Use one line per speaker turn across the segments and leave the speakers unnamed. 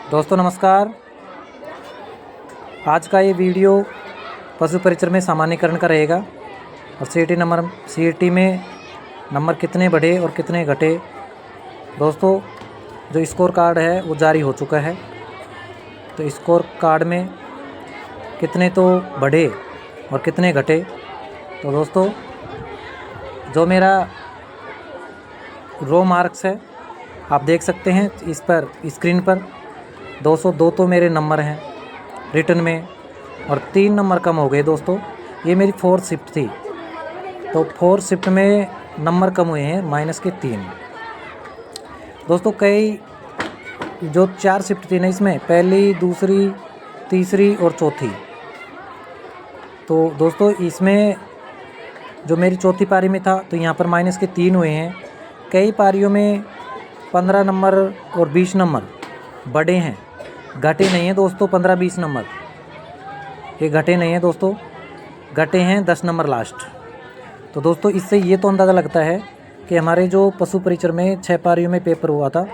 दोस्तों नमस्कार। आज का ये वीडियो पशु परिचर में सामान्यीकरण का रहेगा और सीईटी में नंबर कितने बढ़े और कितने घटे। दोस्तों जो स्कोर कार्ड है वो जारी हो चुका है, तो स्कोर कार्ड में कितने तो बढ़े और कितने घटे। तो दोस्तों जो मेरा रो मार्क्स है आप देख सकते हैं इस पर स्क्रीन पर 202 तो मेरे नंबर हैं रिटर्न में और 3 नंबर कम हो गए। दोस्तों ये मेरी 4th शिफ्ट थी, तो 4th शिफ्ट में नंबर कम हुए हैं -3। दोस्तों कई जो 4 शिफ्ट थी ना, इसमें पहली, दूसरी, तीसरी और चौथी, तो दोस्तों इसमें जो मेरी चौथी पारी में था तो यहाँ पर -3 हुए हैं। कई पारियों में 15 नंबर और 20 नंबर बढ़े हैं, घटे नहीं हैं दोस्तों। 15-20 नंबर ये घटे नहीं हैं दोस्तों, घटे हैं 10 नंबर लास्ट। तो दोस्तों इससे ये तो अंदाज़ा लगता है कि हमारे जो पशु परिचर में 6 पारियों में पेपर हुआ था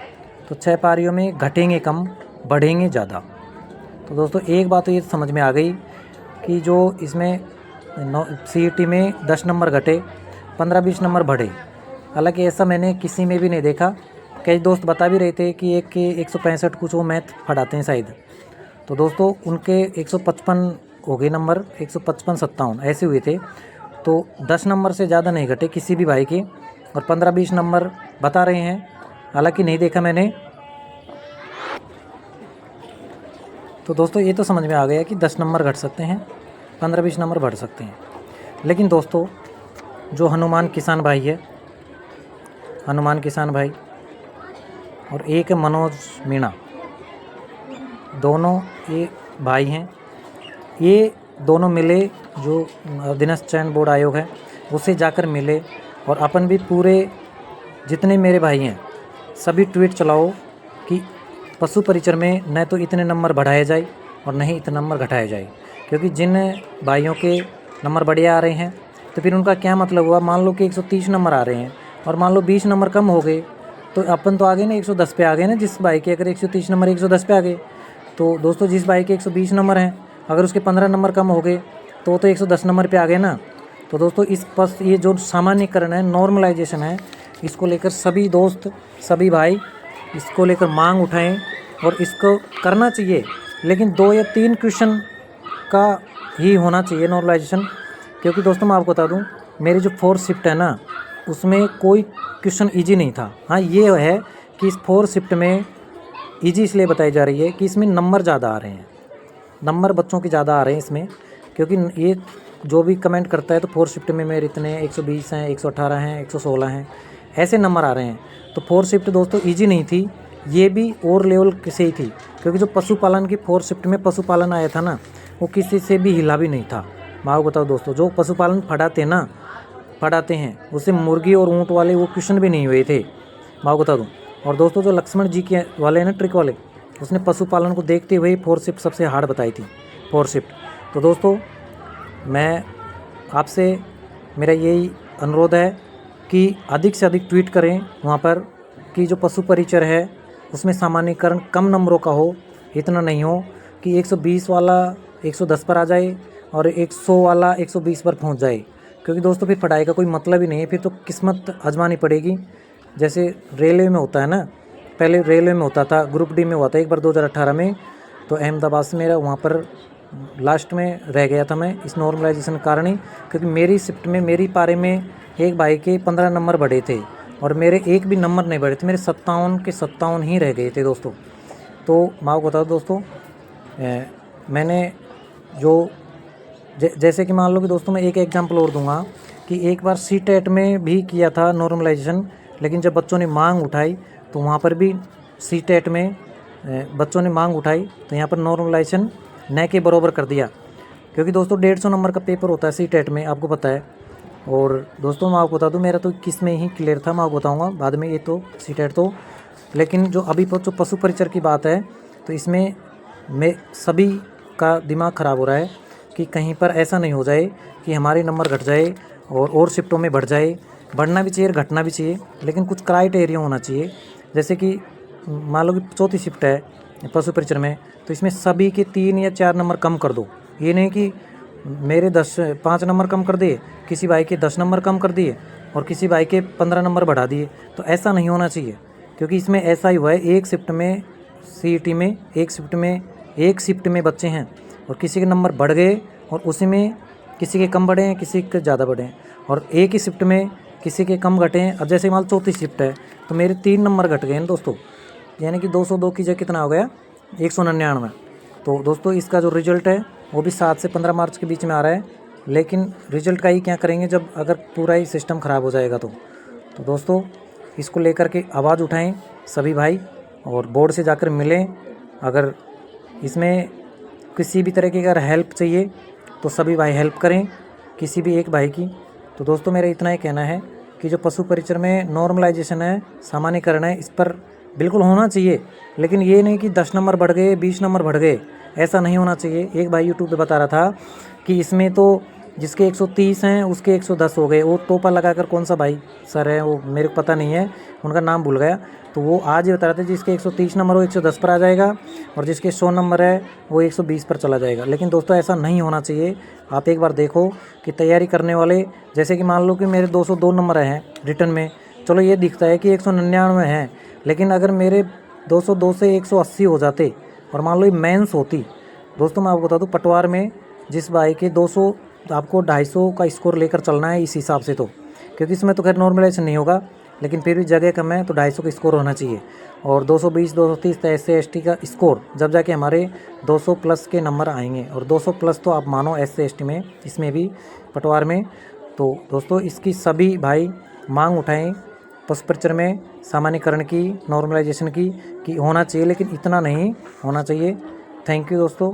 तो 6 पारियों में घटेंगे कम, बढ़ेंगे ज़्यादा। तो दोस्तों एक बात तो ये समझ में आ गई कि जो इसमें सीईटी में 10 नंबर घटे, 15-20 नंबर बढ़े। हालांकि ऐसा मैंने किसी में भी नहीं देखा। कई दोस्त बता भी रहे थे कि एक के 165 कुछ वो मैथ पढ़ाते हैं शायद, तो दोस्तों उनके 155 हो गए नंबर, 155-57 ऐसे हुए थे। तो 10 नंबर से ज़्यादा नहीं घटे किसी भी भाई के, और 15-20 नंबर बता रहे हैं, हालांकि नहीं देखा मैंने। तो दोस्तों ये तो समझ में आ गया कि 10 नंबर घट सकते हैं, 15-20 नंबर बढ़ सकते हैं। लेकिन दोस्तों जो हनुमान किसान भाई है, हनुमान किसान भाई और एक है मनोज मीणा, दोनों ये भाई हैं। ये दोनों मिले, जो अधीनस्थ चयन बोर्ड आयोग है उससे जाकर मिले, और अपन भी पूरे जितने मेरे भाई हैं सभी ट्वीट चलाओ कि पशु परिचर में न तो इतने नंबर बढ़ाए जाए और न ही इतने नंबर घटाए जाए। क्योंकि जिन भाइयों के नंबर बढ़िया आ रहे हैं तो फिर उनका क्या मतलब हुआ। मान लो कि 130 नंबर आ रहे हैं और मान लो 20 नंबर कम हो गए, तो अपन तो आ गए ना 110 पे आ गए ना। जिस भाई के अगर 130 नंबर 110 पे आ गए, तो दोस्तों जिस भाई के 120 नंबर हैं अगर उसके 15 नंबर कम हो गए तो 110 नंबर पे आ गए ना। तो दोस्तों ये जो सामान्यीकरण है, नॉर्मलाइजेशन है, इसको लेकर सभी दोस्त, सभी भाई इसको लेकर मांग उठाएं और इसको करना चाहिए। लेकिन 2 या 3 क्वेश्चन का ही होना चाहिए नॉर्मलाइजेशन। क्योंकि दोस्तों मैं आपको बता दूं, मेरी जो 4th शिफ्ट है ना उसमें कोई क्वेश्चन ईजी नहीं था। हाँ ये है कि इस 4th शिफ्ट में ईजी इसलिए बताई जा रही है कि इसमें नंबर ज़्यादा आ रहे हैं, नंबर बच्चों के ज़्यादा आ रहे हैं इसमें। क्योंकि ये जो भी कमेंट करता है तो 4th शिफ्ट में मेरे इतने 120 हैं, 118 हैं, 116 हैं, ऐसे नंबर आ रहे हैं। तो 4th शिफ्ट दोस्तों ईजी नहीं थी, ये भी और लेवल से ही थी। क्योंकि जो पशुपालन की 4th शिफ्ट में पशुपालन आया था ना, वो किसी से भी हिला भी नहीं था। मैं आपको बताऊँ दोस्तों, जो पशुपालन पढ़ाते हैं उससे मुर्गी और ऊँट वाले वो क्वेश्चन भी नहीं हुए थे, मैं आपको बता दूँ। और दोस्तों जो लक्ष्मण जी के वाले हैं ना, ट्रिक वाले, उसने पशुपालन को देखते हुए 4th शिफ्ट सबसे हार्ड बताई थी, 4th शिफ्ट। तो दोस्तों मैं आपसे मेरा यही अनुरोध है कि अधिक से अधिक ट्वीट करें वहाँ पर कि जो पशु परिचर है उसमें सामान्यीकरण कम नंबरों का हो, इतना नहीं हो कि 120 वाला 110 पर आ जाए और 100 वाला 120 पर पहुँच जाए। क्योंकि दोस्तों फिर पढ़ाई का कोई मतलब ही नहीं है, फिर तो किस्मत आजमानी पड़ेगी। जैसे रेलवे में होता है ना, पहले रेलवे में होता था, ग्रुप डी में हुआ था एक बार 2018 में, तो अहमदाबाद से मेरा वहाँ पर लास्ट में रह गया था मैं इस नॉर्मलाइजेशन कारण ही। क्योंकि मेरी शिफ्ट में, मेरी पारे में एक भाई के 15 नंबर बढ़े थे और मेरे एक भी नंबर नहीं बढ़े थे, मेरे 57 के 57 ही रह गए थे दोस्तों। तो मैं आपको बता दूँ दोस्तों, मैंने जो जैसे कि मान लो कि दोस्तों मैं एक एग्जांपल और दूंगा कि एक बार सीटेट में भी किया था नॉर्मलाइजेशन, लेकिन जब बच्चों ने मांग उठाई तो वहाँ पर भी सीटेट में बच्चों ने मांग उठाई तो यहाँ पर नॉर्मलाइजेशन न के बराबर कर दिया। क्योंकि दोस्तों 150 नंबर का पेपर होता है सीटेट में, आपको पता है। और दोस्तों मैं आपको बता दूँ, मेरा तो किस में ही क्लियर था, मैं आपको बताऊँगा बाद में ये तो सीटेट तो। लेकिन जो अभी जो पशु परिचर की बात है तो इसमें मैं सभी का दिमाग ख़राब हो रहा है कि कहीं पर ऐसा नहीं हो जाए कि हमारे नंबर घट जाए और शिफ्टों में बढ़ जाए। बढ़ना भी चाहिए, घटना भी चाहिए, लेकिन कुछ क्राइटेरिया होना चाहिए। जैसे कि मान लो कि 4थी शिफ्ट है पशु परिचर में, तो इसमें सभी के 3 या 4 नंबर कम कर दो। ये नहीं कि मेरे 5 नंबर कम कर दिए, किसी भाई के 10 नंबर कम कर दिए और किसी भाई के 15 नंबर बढ़ा दिए, तो ऐसा नहीं होना चाहिए। क्योंकि इसमें ऐसा ही हुआ है, एक शिफ्ट में CET में एक शिफ्ट में बच्चे हैं और किसी के नंबर बढ़ गए और उसी में किसी के कम बढ़े हैं, किसी के ज़्यादा बढ़े हैं, और एक ही शिफ्ट में किसी के कम घटे हैं। अब जैसे मान 4थी शिफ्ट है तो मेरे 3 नंबर घट गए हैं दोस्तों, यानी कि 202 की जगह कितना हो गया, 199। तो दोस्तों इसका जो रिजल्ट है वो भी 7 से 15 मार्च के बीच में आ रहा है, लेकिन रिजल्ट का ही क्या करेंगे जब अगर पूरा ही सिस्टम ख़राब हो जाएगा। तो दोस्तों इसको लेकर के आवाज़ उठाएं सभी भाई और बोर्ड से जाकर मिलें। अगर इसमें किसी भी तरह की अगर हेल्प चाहिए तो सभी भाई हेल्प करें, किसी भी एक भाई की। तो दोस्तों मेरा इतना ही कहना है कि जो पशु परिचर में नॉर्मलाइजेशन है, सामान्यकरण है, इस पर बिल्कुल होना चाहिए। लेकिन ये नहीं कि 10 नंबर बढ़ गए, 20 नंबर बढ़ गए, ऐसा नहीं होना चाहिए। एक भाई यूट्यूब पे बता रहा था कि इसमें तो जिसके 130 हैं उसके 110 हो गए। वो टोपा लगाकर कौन सा भाई सर है, वो मेरे को पता नहीं है, उनका नाम भूल गया। तो वो आज ही बता रहे थे जिसके 130 नंबर वो 110 पर आ जाएगा और जिसके 100 नंबर है वो 120 पर चला जाएगा। लेकिन दोस्तों ऐसा नहीं होना चाहिए। आप एक बार देखो कि तैयारी करने वाले, जैसे कि मान लो कि मेरे 202 नंबर हैं रिटर्न में, चलो ये दिखता है कि 199 हैं, लेकिन अगर मेरे 202 से 180 हो जाते और मान लो ये मेंस होती, दोस्तों मैं आपको बता दूं पटवार में जिस भाई के 200, तो आपको 250 का स्कोर लेकर चलना है इस हिसाब से। तो क्योंकि इसमें तो खैर नॉर्मलाइजेशन नहीं होगा, लेकिन फिर भी जगह कम है तो 250 का स्कोर होना चाहिए। और 220 230 SC ST का स्कोर जब जाके हमारे 200 प्लस के नंबर आएंगे, और 200 प्लस तो आप मानो SC ST में, इसमें भी पटवार में। तो दोस्तों इसकी सभी भाई मांग उठाएं पशु परिचर में सामान्यकरण की, नॉर्मलाइजेशन की, कि होना चाहिए, लेकिन इतना नहीं होना चाहिए। थैंक यू दोस्तों।